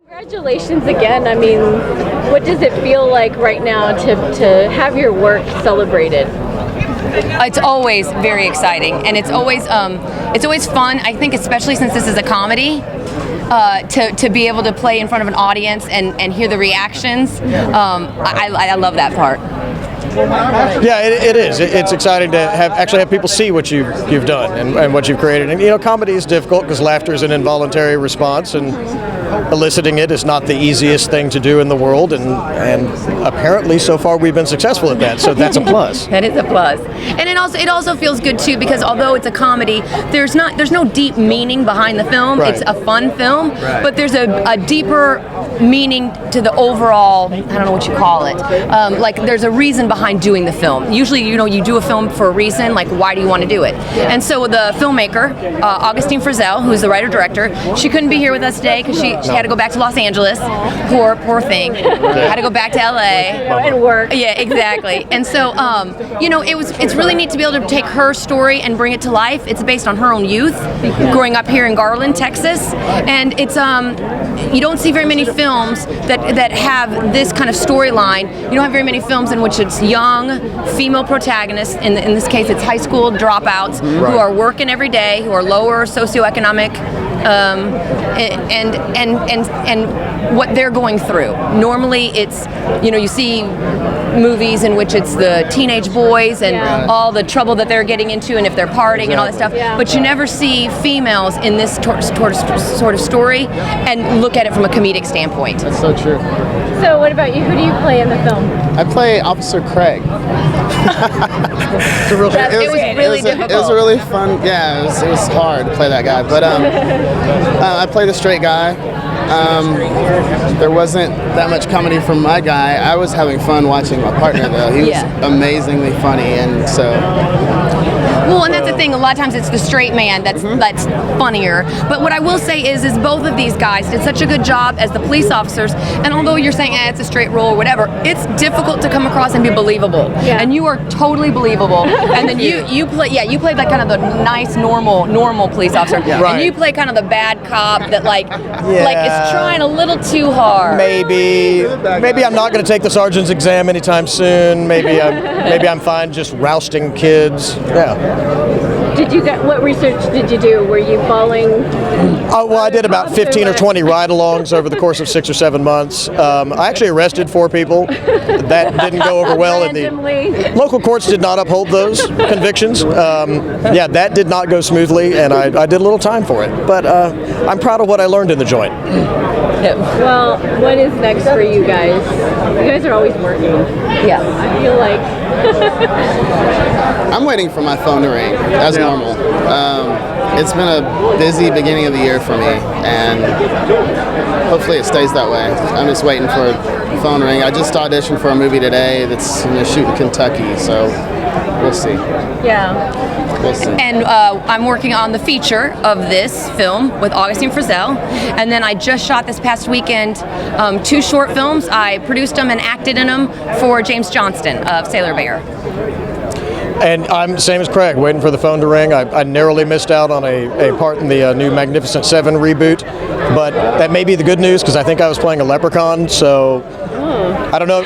Congratulations again. I mean, what does it feel like right now to have your work celebrated? It's always very exciting, and it's always fun. I think, especially since this is a comedy, to be able to play in front of an audience and hear the reactions. I love that part. Yeah, it is. It's exciting to actually have people see what you've done and what you've created. And comedy is difficult because laughter is an involuntary response, and eliciting it is not the easiest thing to do in the world. And apparently, so far, we've been successful at that. So that's a plus. That is a plus. And it also feels good too, because although it's a comedy, there's no deep meaning behind the film. Right. It's a fun film, Right. but there's a deeper meaning to the overall. I don't know what you call it. Like there's a reason behind doing the film. Usually, you do a film for a reason. Like, why do you want to do it? Yeah. And so the filmmaker, Augustine Frizzell, who's the writer-director, she couldn't be here with us today because she had to go back to Los Angeles. Poor thing. Had to go back to LA And work. Yeah, exactly. And so, it's really neat to be able to take her story and bring it to life. It's based on her own youth, growing up here in Garland, Texas, and it's you don't see very many films that have this kind of storyline. You don't have very many films in which it's young female protagonists. In this case, it's high school dropouts who are working every day, who are lower socioeconomic, and what they're going through. Normally, it's you see movies in which it's the teenage boys and all the trouble that they're getting into, and if they're partying and all that stuff. Yeah. But you never see females in this sort of story and look at it from a comedic standpoint. That's so true. So what about you? Who do you play in the film? I play Officer Craig. It was really difficult. It was a really fun. Yeah, it was hard to play that guy, but I play the straight guy. There wasn't that much comedy from my guy. I was having fun watching my partner though. He was amazingly funny, and so. Well, and that's the thing. A lot of times it's the straight man that's funnier. But what I will say is both of these guys did such a good job as the police officers. And although you're saying it's a straight role or whatever, it's difficult to come across and be believable. Yeah. And you are totally believable. And then you play like kind of the nice normal police officer. Yeah. Right. And you play kind of the bad cop that like is trying a little too hard. Maybe I'm not going to take the sergeant's exam anytime soon. Maybe I'm fine just rousting kids. Yeah. What research did you do? Were you following? Oh, well, I did about 15 or 20 ride-alongs over the course of 6 or 7 months. I actually arrested 4 people. That didn't go over well. The local courts did not uphold those convictions. That did not go smoothly, and I did a little time for it. But I'm proud of what I learned in the joint. Well, what is next for you guys? You guys are always working. Yeah. I feel like. I'm waiting for my phone to ring, as normal. It's been a busy beginning of the year for me, and hopefully it stays that way. I'm just waiting for the phone to ring. I just auditioned for a movie today that's going to shoot in Kentucky, so we'll see. Yeah. We'll see. And I'm working on the feature of this film with Augustine Frizzell. And then I just shot this past weekend 2 short films. I produced them and acted in them for James Johnston of Sailor Bear. And I'm same as Craig, waiting for the phone to ring. I narrowly missed out on a part in the new Magnificent Seven reboot, but that may be the good news because I think I was playing a leprechaun. So I don't know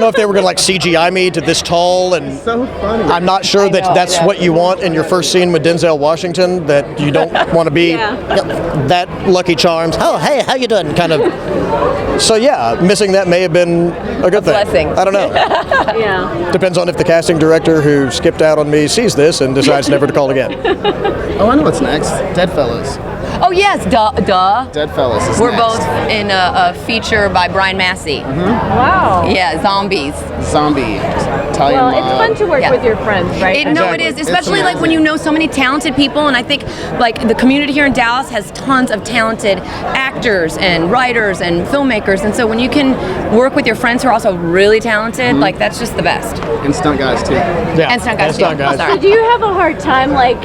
if they were going to like CGI me to this tall, and So funny. I'm not sure that's what you want in your first scene with Denzel Washington. That you don't want to be that Lucky Charms. Oh, hey, how you doing? Kind of. So missing that may have been a good thing. Blessing. I don't know. Yeah. Depends on if the casting director who skipped out on me sees this and decides never to call again. Oh, I know what's next. Deadfellas. Oh yes, duh. Deadfellas is We're next. both in a feature by Brian Massey. Wow. Yeah, Zombies. Zombie. Italian Well, it's mob. fun to work with your friends, right? No, it is, especially like when you know so many talented people, and I think like the community here in Dallas has tons of talented actors and writers and filmmakers, and so when you can work with your friends who are also really talented, like that's just the best. And stunt guys too. Yeah. And stunt guys too. Stunt guys. Sorry. So do you have a hard time, like,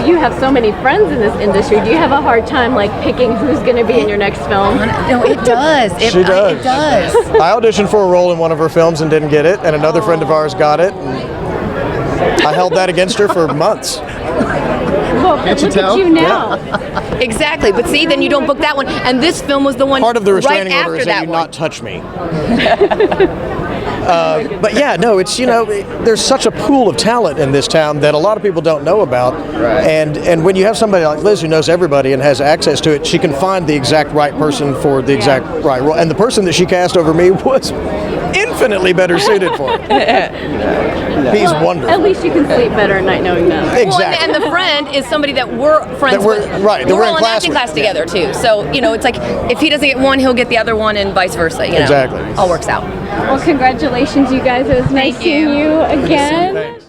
you have so many friends in this industry, do you have a hard time, like, picking who's going to be in your next film? No, it does. She does. It does. I auditioned for a role in one of her films and didn't get it, and another friend of ours got it. And I held that against her for months. Well, Can't you look tell? at you now. Exactly, but see, then you don't book that one. And this film was the one Part of the right restraining after order is that that you one. not touch me. But yeah, no, it's, there's such a pool of talent in this town that a lot of people don't know about. Right. And when you have somebody like Liz who knows everybody and has access to it, she can find the exact right person for the exact right role. And the person that she cast over me was infinitely better suited for it. He's wonderful. At least you can sleep better at night knowing that. Well, Exactly. and the friend is somebody that we're friends That we're- with. right, that We're we're in all in class acting with. class together too. So it's like if he doesn't get one, he'll get the other one, and vice versa. Exactly. All works out. Well, congratulations, you guys. It was nice Thank you. seeing you again. Thanks.